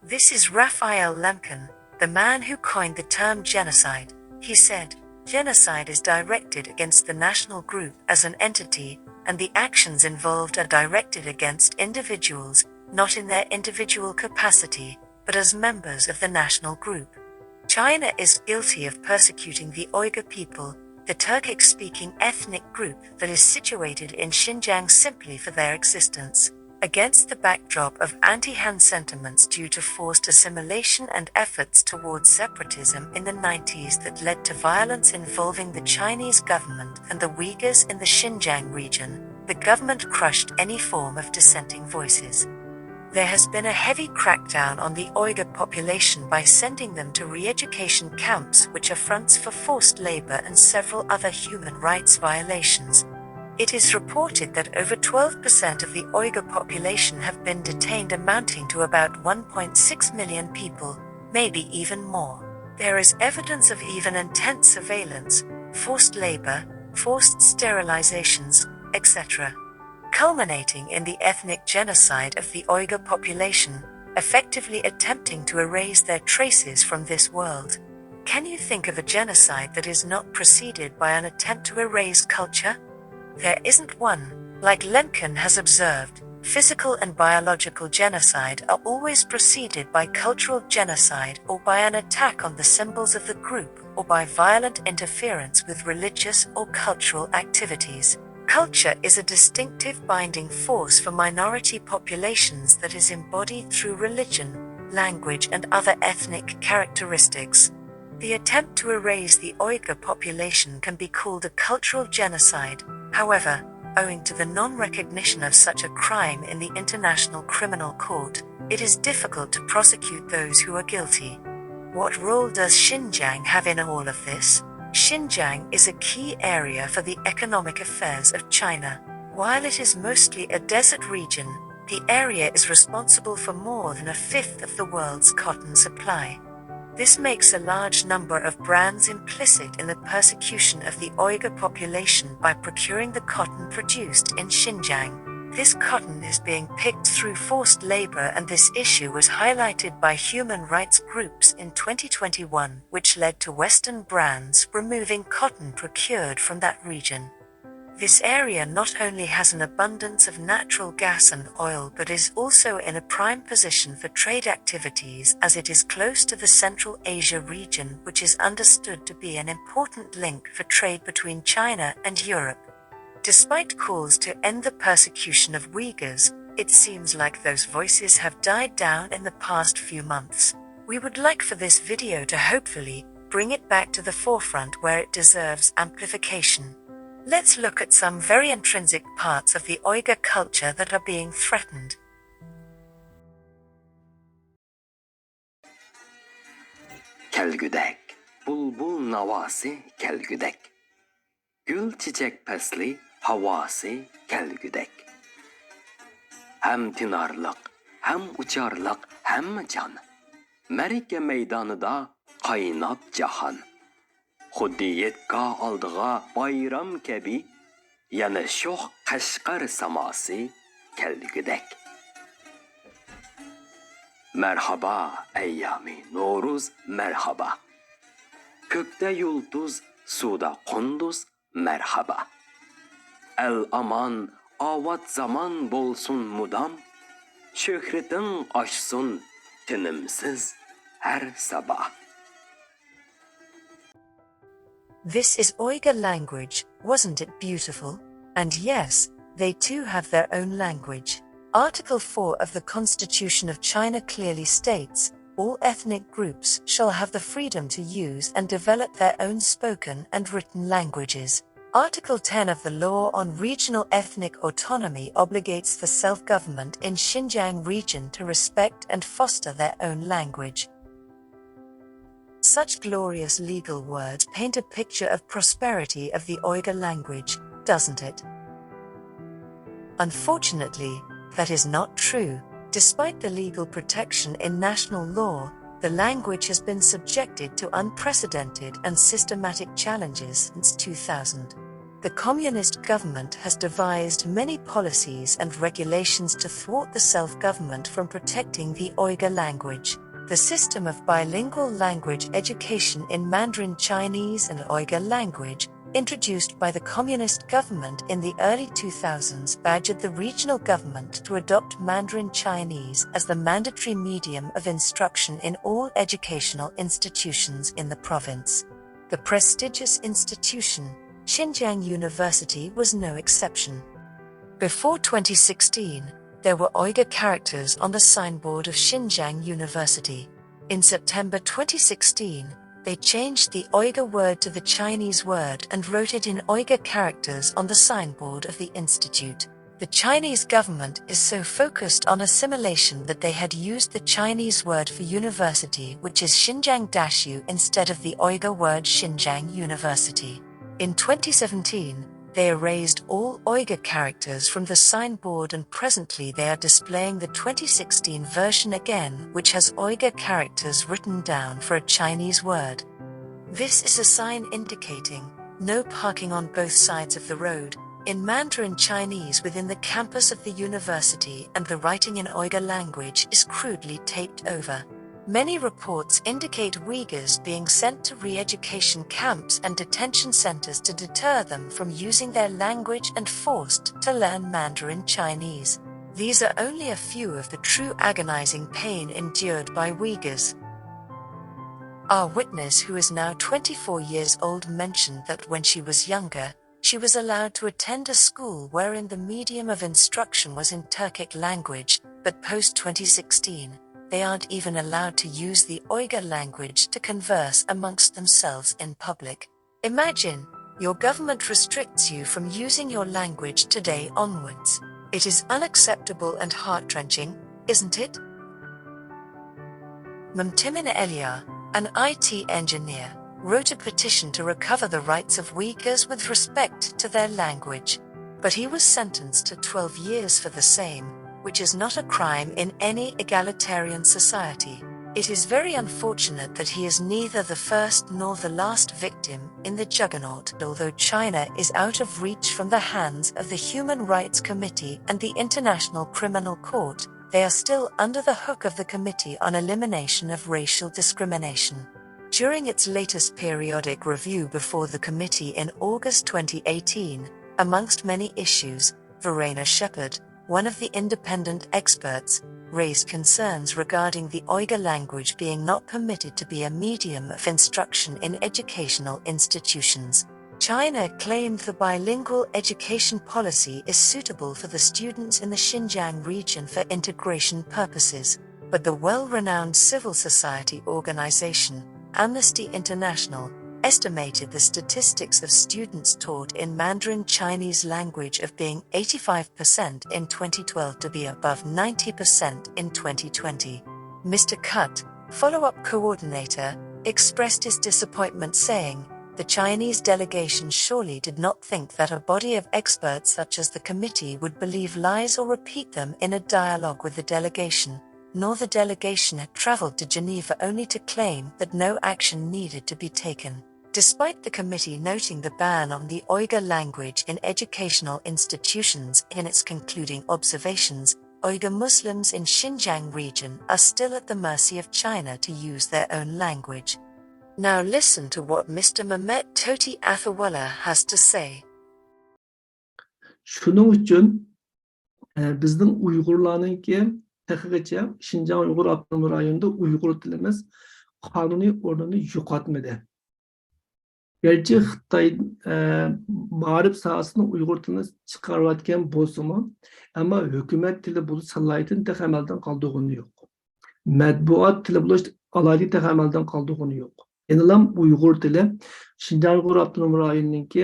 This is Raphael Lemkin, the man who coined the term genocide. He said, "Genocide is directed against the national group as an entity, and the actions involved are directed against individuals, not in their individual capacity, but as members of the national group." China is guilty of persecuting the Uyghur people, the Turkic-speaking ethnic group that is situated in Xinjiang simply for their existence. Against the backdrop of anti-Han sentiments due to forced assimilation and efforts towards separatism in the 90s that led to violence involving the Chinese government and the Uyghurs in the Xinjiang region, the government crushed any form of dissenting voices. There has been a heavy crackdown on the Uyghur population by sending them to re-education camps, which are fronts for forced labor and several other human rights violations. It is reported that over 12% of the Uyghur population have been detained, amounting to about 1.6 million people, maybe even more. There is evidence of even intense surveillance, forced labor, forced sterilizations, etc., culminating in the ethnic genocide of the Uyghur population, effectively attempting to erase their traces from this world. Can you think of a genocide that is not preceded by an attempt to erase culture? There isn't one. Like Lemkin has observed, physical and biological genocide are always preceded by cultural genocide or by an attack on the symbols of the group or by violent interference with religious or cultural activities. Culture is a distinctive binding force for minority populations that is embodied through religion, language, and other ethnic characteristics. The attempt to erase the Uyghur population can be called a cultural genocide. However, owing to the non-recognition of such a crime in the International Criminal Court, it is difficult to prosecute those who are guilty. What role does Xinjiang have in all of this? Xinjiang is a key area for the economic affairs of China. While it is mostly a desert region, the area is responsible for more than a fifth of the world's cotton supply. This makes a large number of brands implicit in the persecution of the Uyghur population by procuring the cotton produced in Xinjiang. This cotton is being picked through forced labor, and this issue was highlighted by human rights groups in 2021, which led to Western brands removing cotton procured from that region. This area not only has an abundance of natural gas and oil, but is also in a prime position for trade activities, as it is close to the Central Asia region, which is understood to be an important link for trade between China and Europe. Despite calls to end the persecution of Uyghurs, it seems like those voices have died down in the past few months. We would like for this video to hopefully bring it back to the forefront where it deserves amplification. Let's look at some very intrinsic parts of the Uyghur culture that are being threatened. Kelgüdek, bulbul navası kelgüdek. Gül çiçek pesli havası kelgüdek. Hem tinarlık, hem uçarlık, hem can. Merike meydanıda kaynap cahan. Xuddiyetga aldığa bayram kebi, yana şoh Qashqar saması kelgüdek. Merhaba eyyami Noruz merhaba. Kökte yulduz, suda kunduz merhaba. El aman, avat zaman bolsun mudam. Şöhretin aşsın tinimsiz her sabah. This is Uyghur language, wasn't it beautiful? And yes, they too have their own language. Article 4 of the Constitution of China clearly states, all ethnic groups shall have the freedom to use and develop their own spoken and written languages. Article 10 of the Law on Regional Ethnic Autonomy obligates the self-government in Xinjiang region to respect and foster their own language. Such glorious legal words paint a picture of prosperity of the Uyghur language, doesn't it? Unfortunately, that is not true. Despite the legal protection in national law, the language has been subjected to unprecedented and systematic challenges since 2000. The communist government has devised many policies and regulations to thwart the self-government from protecting the Uyghur language. The system of bilingual language education in Mandarin Chinese and Uyghur language, introduced by the communist government in the early 2000s, badgered the regional government to adopt Mandarin Chinese as the mandatory medium of instruction in all educational institutions in the province. The prestigious institution, Xinjiang University, was no exception. Before 2016, there were Uyghur characters on the signboard of Xinjiang University. In September 2016, they changed the Uyghur word to the Chinese word and wrote it in Uyghur characters on the signboard of the institute. The Chinese government is so focused on assimilation that they had used the Chinese word for university, which is Xinjiang-U, instead of the Uyghur word Xinjiang University. In 2017, they erased all Uyghur characters from the signboard, and presently they are displaying the 2016 version again, which has Uyghur characters written down for a Chinese word. This is a sign indicating no parking on both sides of the road in Mandarin Chinese within the campus of the university, and the writing in Uyghur language is crudely taped over. Many reports indicate Uyghurs being sent to re-education camps and detention centers to deter them from using their language and forced to learn Mandarin Chinese. These are only a few of the true agonizing pain endured by Uyghurs. Our witness, who is now 24 years old, mentioned that when she was younger, she was allowed to attend a school wherein the medium of instruction was in Turkic language, but post-2016, they aren't even allowed to use the Uyghur language to converse amongst themselves in public. Imagine, your government restricts you from using your language today onwards. It is unacceptable and heart-wrenching, isn't it? Mumtimin Elia, an IT engineer, wrote a petition to recover the rights of Uyghurs with respect to their language. But he was sentenced to 12 years for the same, which is not a crime in any egalitarian society. It is very unfortunate that he is neither the first nor the last victim in the juggernaut. Although China is out of reach from the hands of the Human Rights Committee and the International Criminal Court, they are still under the hook of the Committee on Elimination of Racial Discrimination. During its latest periodic review before the committee in August 2018, amongst many issues, Verena Shepherd, one of the independent experts, raised concerns regarding the Uyghur language being not permitted to be a medium of instruction in educational institutions. China claimed the bilingual education policy is suitable for the students in the Xinjiang region for integration purposes, but the well-renowned civil society organization, Amnesty International, estimated the statistics of students taught in Mandarin Chinese language of being 85% in 2012 to be above 90% in 2020. Mr. Kutt, follow-up coordinator, expressed his disappointment, saying, "The Chinese delegation surely did not think that a body of experts such as the committee would believe lies or repeat them in a dialogue with the delegation, nor the delegation had traveled to Geneva only to claim that no action needed to be taken." Despite the committee noting the ban on the Uyghur language in educational institutions in its concluding observations, Uyghur Muslims in Xinjiang region are still at the mercy of China to use their own language. Now listen to what Mr. Mehmet Toti Athawala has to say. Şunun üçün bizning Uyg'urlarningki taqigacha Xinjiang Uyg'ur avtonom rayonida Uyg'ur tilimiz qonuniy o'rnini yo'qotmadi. Gerçi Xitay ma'rif sahasında Uyghur tilini chiqarayotgan bo'lsa-mu, ammo hukumat tili bo'lish salohiyatini amaldan qoldirgani yo'q. Matbuot tili bo'lish alohida amaldan qoldirgani yo'q. Endi Uyg'ur tili Xinjiang Uyg'ur avtonom rayoniningki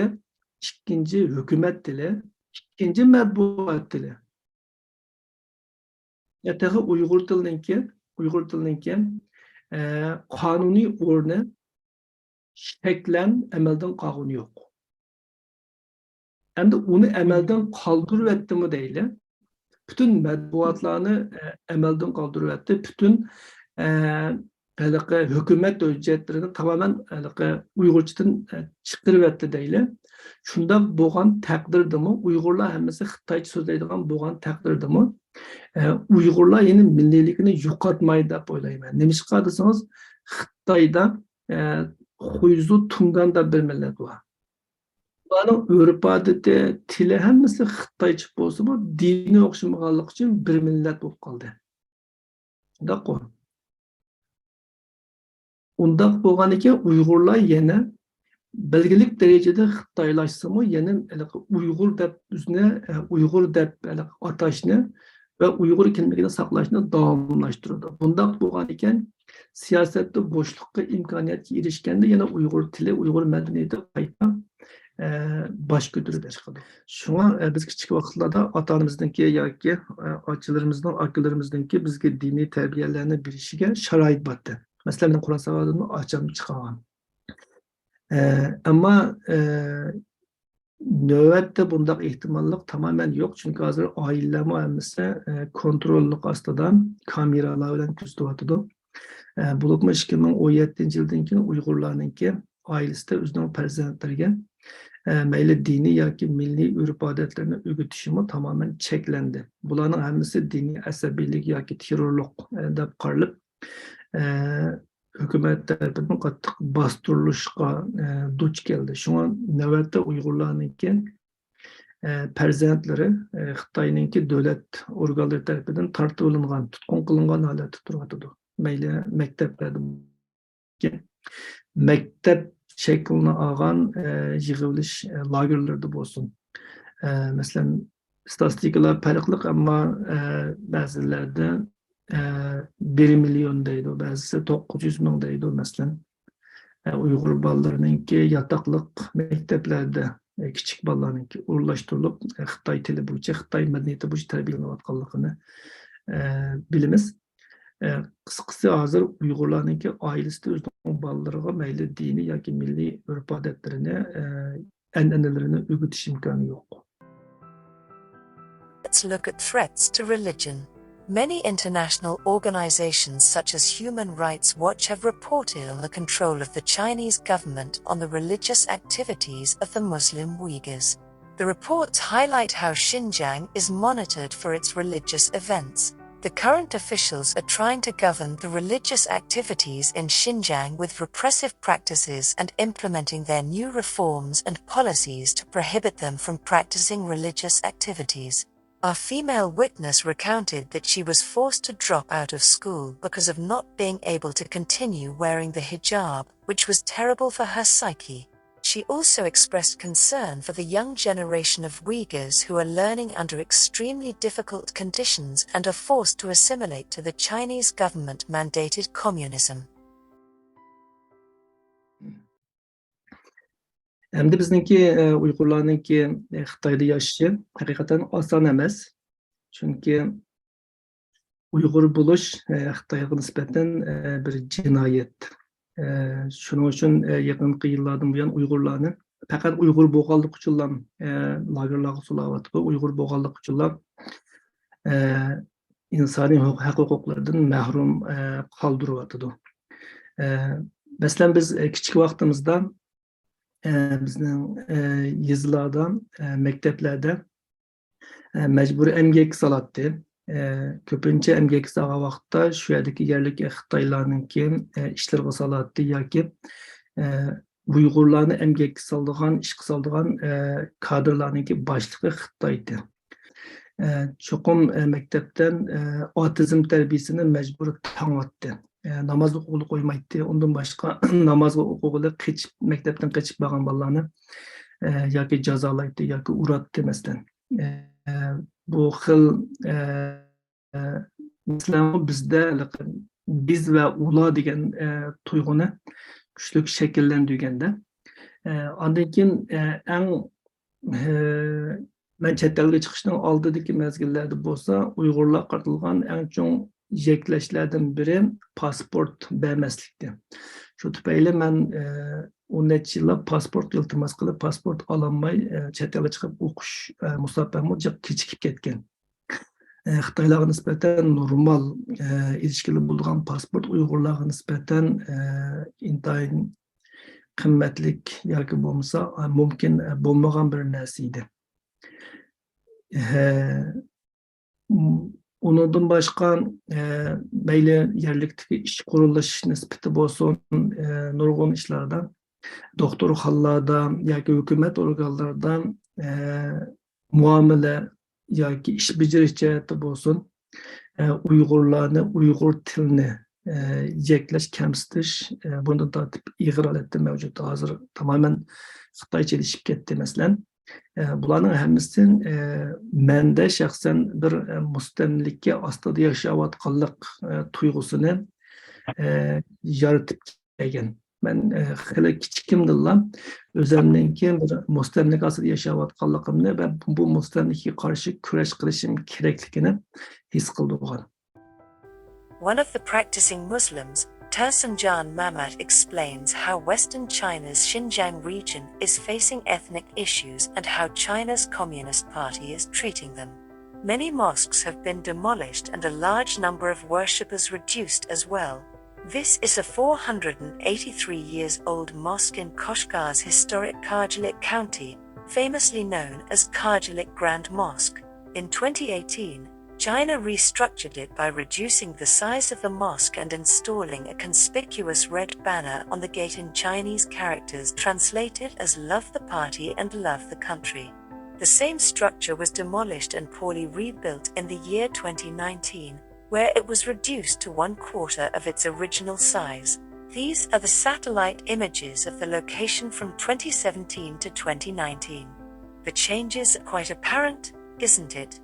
ikkinchi hukumat tili, ikkinchi matbuot tili. Yatağı Uyg'ur tilininki qonuniy o'rni shaklan amaldan qolgani yo'q. Endi uni amaldan qoldiryaptimi deyli. Bütün matbuotlarni amaldan qoldiryapti. Bütün hükümet hüccetlerini tamamen Uygurcadan çıkarıverdi deyle. Şunda boğan takdirdimi, Uygurlar hemmesi Xitayca sözleydiğen boğan takdirdimi, Uygurlar yeni millilikini yukatmayı da oylayman. Nemişka desanız, Xitayda huyzu tungan da bir millet var. Ularning örf odati, tili hammasi Xitoycha bo'lsa, bu dini o'xshamaganligi uchun bir millat bo'lib qoldi. Shundaq-ku. Undaq bo'lgan ekan, Uyg'urlar yana belgilik darajada Xitoylashsa-mu, yana Uyg'ur deb o'zini Uyg'ur deb atashni va Uyg'ur kimligini saqlashni davomlashtiradi. Bundaq bo'lgan ekan, siyosatda bo'shliqqa imkoniyatga erishganda yana Uyg'ur tili, Uyg'ur madaniyati qayta baş götürüp çıkıyor. Şuna biz küçük vaxtlarda ata-onamizniki yoki otalarımızdan, akalarımızdanki bizga diniy tarbiyalarini bilishiga sharoit botdi. Masalan, men Qur'on savodini ocham chiqaman. Ammo navbatda bundaq ehtimollik tamamen yo'q, chunki hozir oilalar muammasi kontrollik ostida kameralar bilan kuzatyapti. Bulutma 2017-yildan keyin Uyg'urlarningki oilasida o'zining farzandlariga mayli diniy yoki milliy urf-odatlarni o'rgatishimi tamamen cheklendi. Bularning hammasi diniy asabiylik yoki terrorlik deb qaralib, hukumat tarafidan qattiq bostirilishga duch keldi. Shunga navbatda Uyg'urlarningki farzandlari Xitoyninki davlat organlari tarafidan tortib olingan, tutqun qilingan holatda turibdi. Mayli maktab şeklini algan yığılış lagerlerde olsun. Mesela statistikalar farklı ama bazılarda 1 milyondaydı, bazısı 900 mingdaydı mesela. Uyghur balalarınki yataklık mekteplerde küçük balalarınki uğurlaştırılıp Xitay tili boyunca, Xitay medeniyeti boyunca terbiyelenatkanlığını bilimiz. Qısqası hazır Uyg'urlarninki oilasida o'zining bolalariga mayli diniy yoki milliy urf-odatlarini, an'analarini o'rgatish imkoni yo'q. Let's look at threats to religion. Many international organizations such as Human Rights Watch have reported on the control of the Chinese government on the religious activities of the Muslim Uyghurs. The reports highlight how Xinjiang is monitored for its religious events. The current officials are trying to govern the religious activities in Xinjiang with repressive practices and implementing their new reforms and policies to prohibit them from practicing religious activities. Our female witness recounted that she was forced to drop out of school because of not being able to continue wearing the hijab, which was terrible for her psyche. She also expressed concern for the young generation of Uyghurs who are learning under extremely difficult conditions and are forced to assimilate to the Chinese government-mandated communism. Hem de bizdeki Uygurlarninki Xitoyda yaşaşı hakikaten oson emas. Çünkü Uygur bo'lish Xitoyga nisbatan bir jinoyat. Shuning uchun yaqinqi yillardan buyon Uyg'urlarni faqat Uyg'ur bo'lganlik uchun lagerlarga solayapti. Uyg'ur bo'lganlik uchun insoniy haq-huquqlardan mahrum qoldiryapti. Masalan biz kichik vaqtimizda bizning yezlarda, maktablarda mecburi emgak salatdi. Ko'pincha emgak salgan vaqtda shu yerdagi yerlik Xitoylarninki ishlarga salatdi yoki Uyg'urlarni emgakka soldigan, ishga soldigan kadrlarninki boshlig'i Xitoy edi. Cho'qim maktabdan otizm tarbiyasini majbur tanglatdi. Namoz o'qig'ili qo'ymaydi. Undan boshqa namozga o'qig'ili qochib, maktabdan qochib borgan bolalarni yoki jazolaydi yoki uratdi masalan. Bu xil mesela bizde biz ve ula degan tuyg'uni kuchli shakllantirganda ondan keyin eng men chet elga chiqishning oldidagi mezgillarda bo'lsa Uyg'urlar qaratilgan eng chong yeklashlardan biri pasport bermaslikdi. Shu tufayli men 10 necha yillab pasport iltimos qilib pasport ololmay chet elga chiqib o'qish musofamga kechikib ketgan. Xitaylarga nispeten normal ilişkili bulduğun pasport Uygurlarga nispeten intayin kıymetlik yoki bo'lmasa mumkin bo'lmagan bir narsa edi. Undan başqa mayli yerlikdagi ish qurilish nisbati bo'lsin, nurg'un ishlarda, doktorxonalarda yoki hukumat organlarida muomala yoki ish bajarish jihati bo'lsin, Uyg'urlarni, Uyg'ur tilini yeklash, kamsitish bundan tortib ig'ir holatda mavjud. Hozir tamoman xitoychalashib ketdi masalan. Bularning hammasi menda shaxsan bir mustamlika ostida yashayotganlik tuyg'usini yaratib kelgan. Men hali kichikimdan o'zimninki bir mustamlika ostida yashayotganligimni va bu mustamlikaga qarshi kurash qilishim kerakligini his qildim. One of the practicing Muslims, Tursunjan Mamat, explains how Western China's Xinjiang region is facing ethnic issues and how China's Communist Party is treating them. Many mosques have been demolished and a large number of worshippers reduced as well. This is a 483 years old mosque in Koshgar's historic Karjalik County, famously known as Karjalik Grand Mosque. In 2018, China restructured it by reducing the size of the mosque and installing a conspicuous red banner on the gate in Chinese characters translated as "Love the Party and Love the Country." The same structure was demolished and poorly rebuilt in the year 2019, where it was reduced to 1/4 of its original size. These are the satellite images of the location from 2017 to 2019. The changes are quite apparent, isn't it?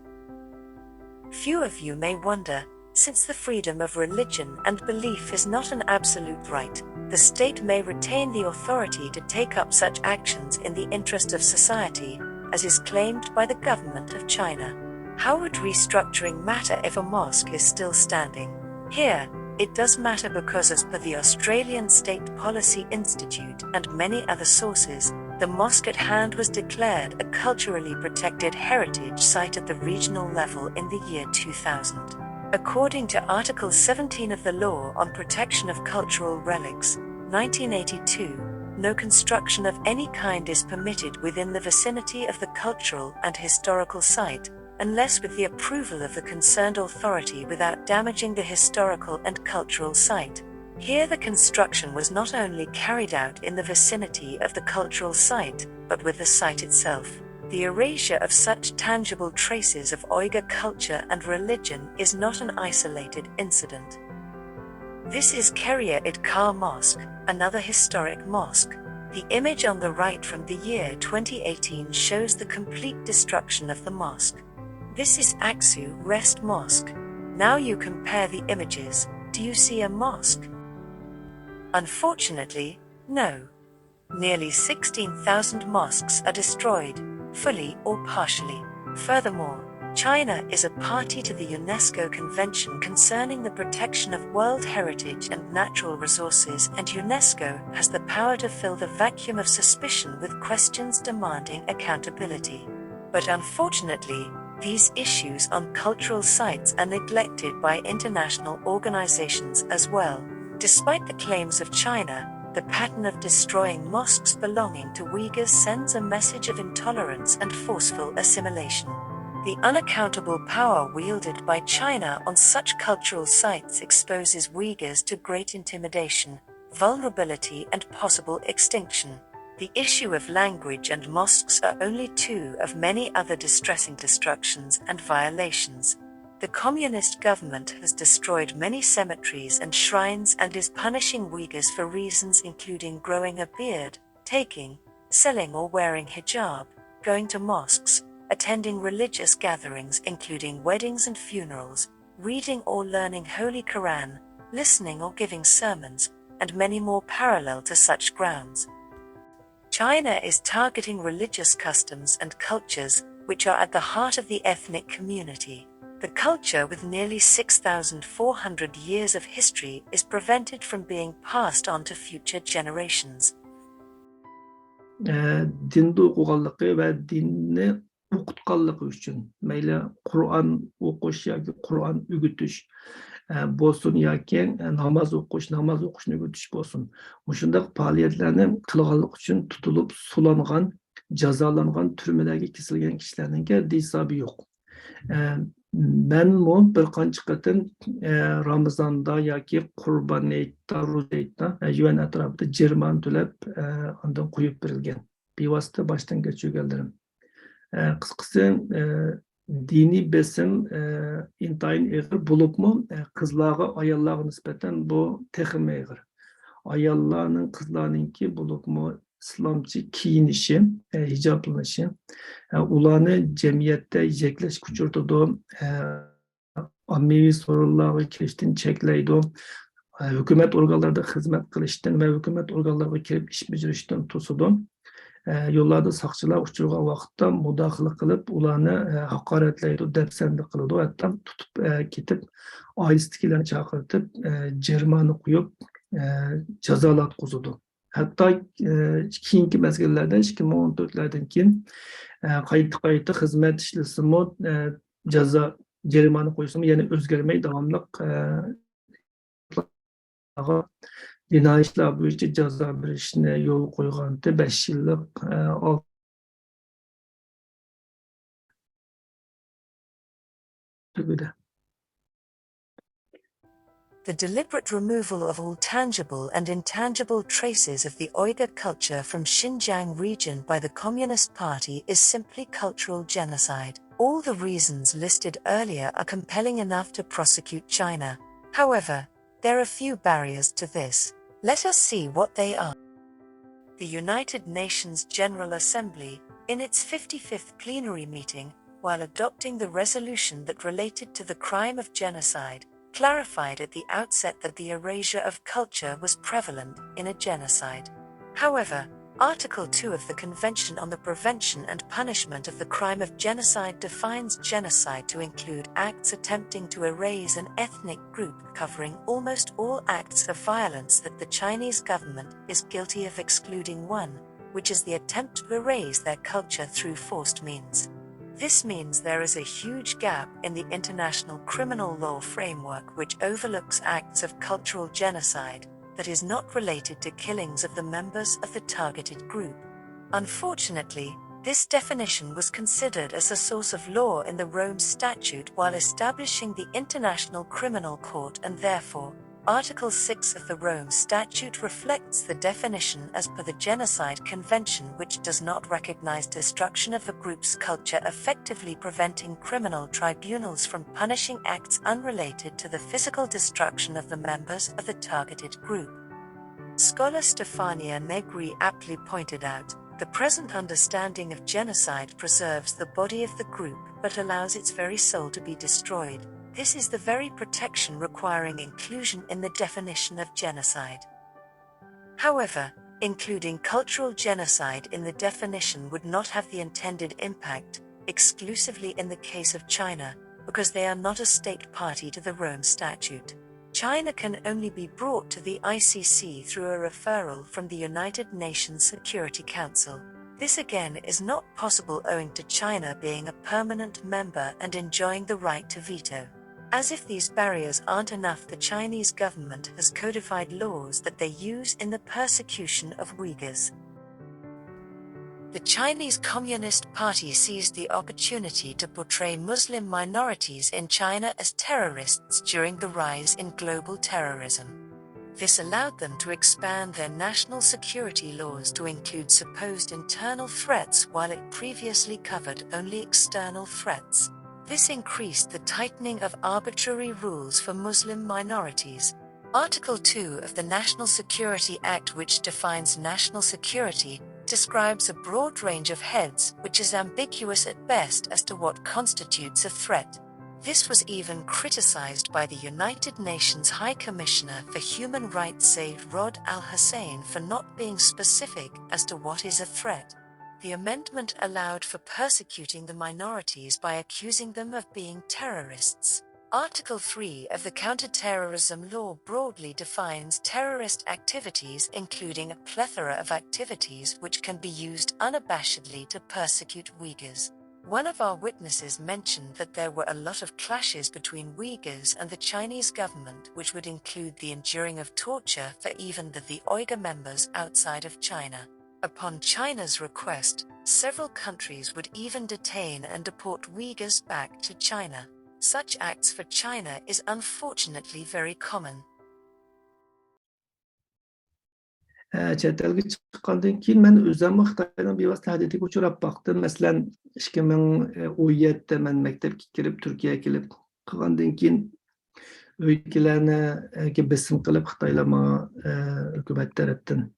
Few of you may wonder, since the freedom of religion and belief is not an absolute right, the state may retain the authority to take up such actions in the interest of society, as is claimed by the government of China. How would restructuring matter if a mosque is still standing? Here, it does matter because, as per the Australian State Policy Institute and many other sources, the mosque at hand was declared a culturally protected heritage site at the regional level in the year 2000. According to Article 17 of the Law on Protection of Cultural Relics, 1982, no construction of any kind is permitted within the vicinity of the cultural and historical site, unless with the approval of the concerned authority without damaging the historical and cultural site. Here the construction was not only carried out in the vicinity of the cultural site, but with the site itself. The erasure of such tangible traces of Uyghur culture and religion is not an isolated incident. This is Keria-Idkar Mosque, another historic mosque. The image on the right from the year 2018 shows the complete destruction of the mosque. This is Aksu Rest Mosque. Now you compare the images. Do you see a mosque? Unfortunately, no. Nearly 16,000 mosques are destroyed, fully or partially. Furthermore, China is a party to the UNESCO Convention concerning the protection of world heritage and natural resources, and UNESCO has the power to fill the vacuum of suspicion with questions demanding accountability. But unfortunately, these issues on cultural sites are neglected by international organizations as well. Despite the claims of China, the pattern of destroying mosques belonging to Uyghurs sends a message of intolerance and forceful assimilation. The unaccountable power wielded by China on such cultural sites exposes Uyghurs to great intimidation, vulnerability, and possible extinction. The issue of language and mosques are only two of many other distressing destructions and violations. The communist government has destroyed many cemeteries and shrines and is punishing Uyghurs for reasons including growing a beard, taking, selling or wearing hijab, going to mosques, attending religious gatherings including weddings and funerals, reading or learning Holy Quran, listening or giving sermons, and many more parallel to such grounds. China is targeting religious customs and cultures which are at the heart of the ethnic community. The culture with nearly 6,400 years of history is prevented from being passed on to future generations. Dinde okuganlığı ve dinni o'qitganligi uchun, mayli Qur'on o'qish yoki Qur'on o'gitish bo'lsin yoki namoz o'qishni o'gitish bo'lsin. Shunday faoliyatlarni qilganlik uchun tutilib, sulangan, jazolangan, turmalarga kesilgan kishilarning hisobi yo'q. Menmu bir qancha qatim Ramazonda yoki Qurbon hayitda, Ro'za hayitda yuvan atrofida jirmon to'lab undan qo'yib berilgan. Bevosita boshdan kechirganlarim. Qisqasi diniy besim intayin ig'ir bo'libmi, qizlarga, ayollarga nisbatan bu texmi ig'ir. Ayollarning, qizlarningki bo'libmi islomcha kiyinishi, hijoblanishi, ularni jamiyatda yeklash kuchurtadi, ommaviy sorunlarga kirishdan cheklaydi, hukumat organlarida xizmat qilishdan va hukumat organlariga kirib ish bajarishdan to'sadi. Yo'llarda soqchilar uchirgan vaqtda mudohala qilib, ularni haqoratlaydi, dafsanda qiladi, hatto tutib ketib, oilasidagilarni chaqirtib, jarmani qo'yib, jazolatqizadi. Hatto keyingi mezgillarda 2014lardan keyin qayta xizmat ishlasimi, jarimani qo'ysimi, yana o'zgarmay davomli jinoiy ishlar bo'yicha jazo berishni yo'l qo'yganda 5 yillik tugadi. The deliberate removal of all tangible and intangible traces of the Uyghur culture from Xinjiang region by the Communist Party is simply cultural genocide. All the reasons listed earlier are compelling enough to prosecute China. However, there are few barriers to this. Let us see what they are. The United Nations General Assembly, in its 55th plenary meeting, while adopting the resolution that related to the crime of genocide, clarified at the outset that the erasure of culture was prevalent in a genocide. However, Article 2 of the Convention on the Prevention and Punishment of the Crime of Genocide defines genocide to include acts attempting to erase an ethnic group, covering almost all acts of violence that the Chinese government is guilty of, excluding one, which is the attempt to erase their culture through forced means. This means there is a huge gap in the international criminal law framework which overlooks acts of cultural genocide that is not related to killings of the members of the targeted group. Unfortunately, this definition was considered as a source of law in the Rome Statute while establishing the International Criminal Court, and therefore, Article 6 of the Rome Statute reflects the definition as per the Genocide Convention, which does not recognize destruction of a group's culture, effectively preventing criminal tribunals from punishing acts unrelated to the physical destruction of the members of the targeted group. Scholar Stefania Negri aptly pointed out, the present understanding of genocide preserves the body of the group but allows its very soul to be destroyed. This is the very protection requiring inclusion in the definition of genocide. However, including cultural genocide in the definition would not have the intended impact, exclusively in the case of China, because they are not a state party to the Rome Statute. China can only be brought to the ICC through a referral from the United Nations Security Council. This again is not possible owing to China being a permanent member and enjoying the right to veto. As if these barriers aren't enough, the Chinese government has codified laws that they use in the persecution of Uyghurs. The Chinese Communist Party seized the opportunity to portray Muslim minorities in China as terrorists during the rise in global terrorism. This allowed them to expand their national security laws to include supposed internal threats while it previously covered only external threats. This increased the tightening of arbitrary rules for Muslim minorities. Article 2 of the National Security Act, which defines national security, describes a broad range of heads, which is ambiguous at best as to what constitutes a threat. This was even criticized by the United Nations High Commissioner for Human Rights Said Rod al-Hussein for not being specific as to what is a threat. The amendment allowed for persecuting the minorities by accusing them of being terrorists. Article 3 of the Counterterrorism Law broadly defines terrorist activities, including a plethora of activities which can be used unabashedly to persecute Uyghurs. One of our witnesses mentioned that there were a lot of clashes between Uyghurs and the Chinese government, which would include the enduring of torture for even the Uyghur members outside of China. Upon China's request, several countries would even detain and deport Uyghurs back to China. Such acts for China is unfortunately very common. Chet elge chiqqandan keyin men özüm Xitoydan bevosita tahdidga uchrab baktım. Masalan, 2017'de men maktabga kirib, Turkiyaga kelib qilgandan keyin uydagilarni besim qilib Xitoylar menga hukumat tarafdan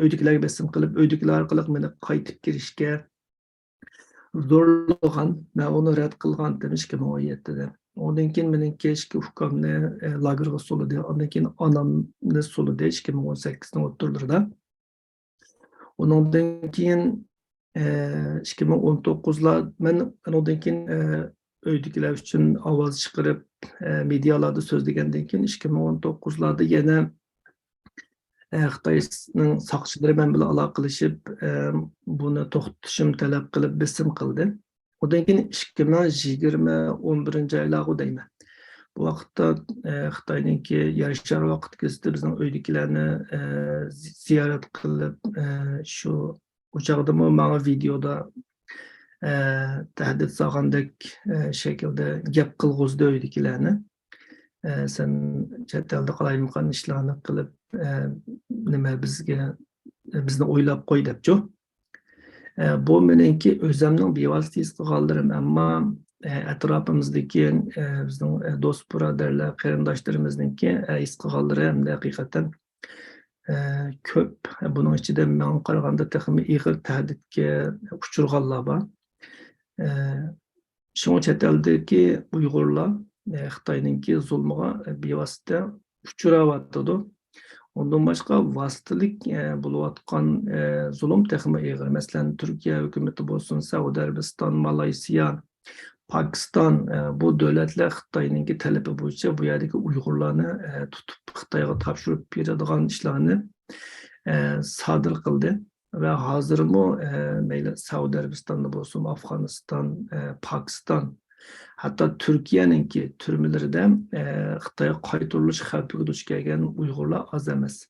uydagilarga besim qilib, uydagilar orqali meni qaytib kirishga zo'rlagan, men uni rad qilgan 2017'de. Ondan keyin meniki ukamni lagerga soldi. Ondan keyin onamni soldi 2018'ning o'rtalarida. Ondan keyin 2019'lar men ondan keyin uydagilar uchun ovoz chiqarib medialarda so'zlagandan keyin 2019'larda yana Xitoyning saqchilari men bilan aloqalashib buni to'xtatishim talab qilib besim qildi. Ondan keyin 2020 11-oylarga deyman. Bu vaqtda Xitoyningki Yarashar vaqt gazeti bizning uydagilarni ziyorat qilib shu o'chog'da menga videoda tahdid solgandek shaklda gap qilg'izdi uydagilarni. Sen chet elda qalayotgan ishlarni qilib nima bizni o'ylab qo'y debchi. Bu meniki o'zimning bevosita his qilganlarim, ammo atrofimizdagi bizning do'st birodarlar, qarindoshlarimizninki his qilganlari hamda haqiqatan ko'p. Buning ichida menga qaraganda texmi ig'ir tahdidga uchirganlar bor. Shunga chet eldagi Uyg'urlar Xitoyningki zulmiga bevosita uchrayotdi. Ondan başqa vasitalik bo'layotgan zulm texmi ig'ir. Masalan, Turkiya hukumati bo'lsin, Saudiya Arabiston, Malayziya, Pokiston bu davlatlar Xitoyningki talabi bo'yicha bu yerdagi Uyg'urlarni tutib Xitoyga topshirib beradigan ishlarni sodir qildi va hozirmi mayli Saudiya Arabistonda bo'lsin, Afg'oniston, Pokiston, hatto Turkiyaninki turmalarida Xitoyga qaytarilish xavfiga duch kelgan Uyg'urlar oz emas.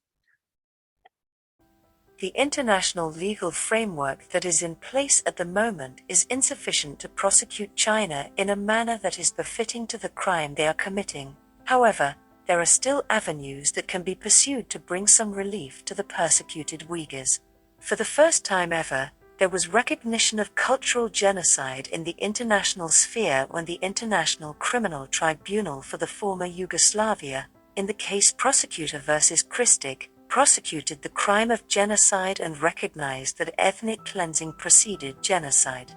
The international legal framework that is in place at the moment is insufficient to prosecute China in a manner that is befitting to the crime they are committing. However, there are still avenues that can be pursued to bring some relief to the persecuted Uyghurs. For the first time ever, there was recognition of cultural genocide in the international sphere when the International Criminal Tribunal for the former Yugoslavia, in the case Prosecutor versus Kristic, prosecuted the crime of genocide and recognized that ethnic cleansing preceded genocide.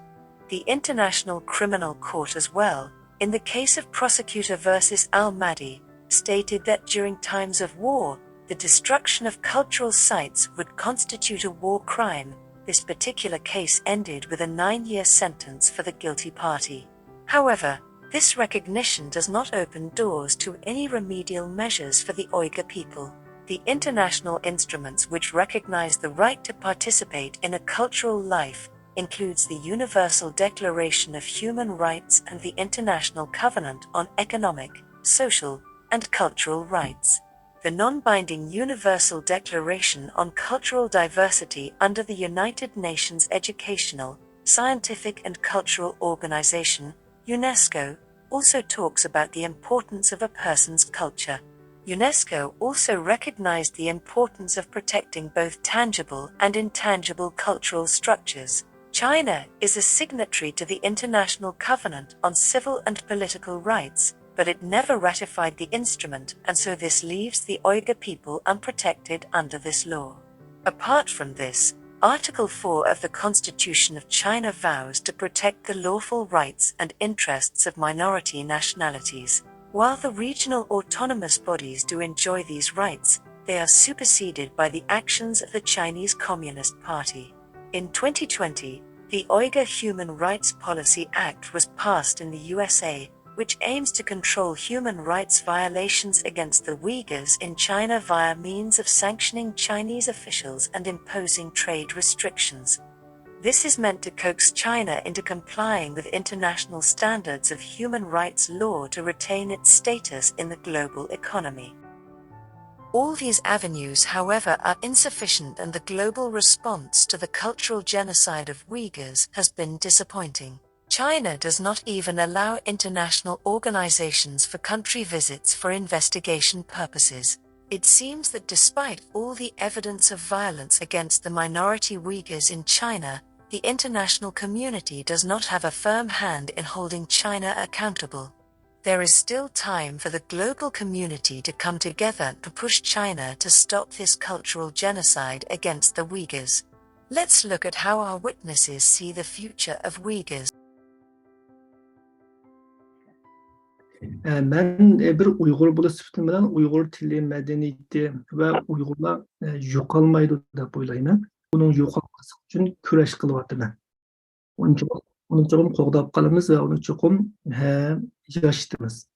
The International Criminal Court as well, in the case of Prosecutor versus Al-Mahdi, stated that during times of war, the destruction of cultural sites would constitute a war crime. This particular case ended with a 9-year sentence for the guilty party. However, this recognition does not open doors to any remedial measures for the Uyghur people. The international instruments which recognize the right to participate in a cultural life includes the Universal Declaration of Human Rights and the International Covenant on Economic, Social, and Cultural Rights. The non-binding Universal Declaration on Cultural Diversity under the United Nations Educational, Scientific and Cultural Organization, UNESCO, also talks about the importance of a person's culture. UNESCO also recognized the importance of protecting both tangible and intangible cultural structures. China is a signatory to the International Covenant on Civil and Political Rights, but it never ratified the instrument, and so this leaves the Uyghur people unprotected under this law. Apart from this, Article 4 of the Constitution of China vows to protect the lawful rights and interests of minority nationalities. While the regional autonomous bodies do enjoy these rights, they are superseded by the actions of the Chinese Communist Party. In 2020, the Uyghur Human Rights Policy Act was passed in the USA, which aims to control human rights violations against the Uyghurs in China via means of sanctioning Chinese officials and imposing trade restrictions. This is meant to coax China into complying with international standards of human rights law to retain its status in the global economy. All these avenues, however, are insufficient, and the global response to the cultural genocide of Uyghurs has been disappointing. China does not even allow international organizations for country visits for investigation purposes. It seems that despite all the evidence of violence against the minority Uyghurs in China, the international community does not have a firm hand in holding China accountable. There is still time for the global community to come together to push China to stop this cultural genocide against the Uyghurs. Let's look at how our witnesses see the future of Uyghurs. Ben bir Uyghur bulu sütüm bilen Uyghur tili, medeniyeti ve Uygurlar yo'qolmaydi deb o'ylayman. Bunun yo'qolması için kurash qilyapman. Uni cho'qim qo'g'dab qolamiz va uni cho'qim yashitamiz.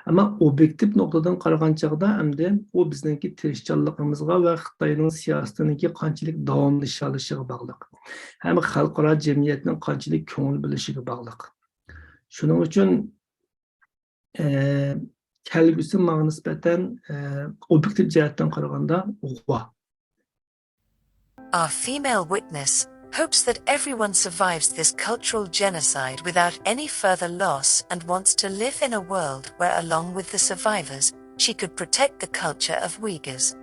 Ammo obyektiv nuqtadan qaragan chog'da endi u bizningki tirishchanligimizga va Xitoyning siyosatiniki qanchalik davomlasha olishiga bog'liq. Ham xalqaro jamiyatning qanchalik ko'ngil bo'lishiga bog'liq. Shuning uchun kelgusi manga nisbatan obyektiv jihatdan qaraganda g'uva. Our female witness hopes that everyone survives this cultural genocide without any further loss and wants to live in a world where, along with the survivors, she could protect the culture of Uyghurs.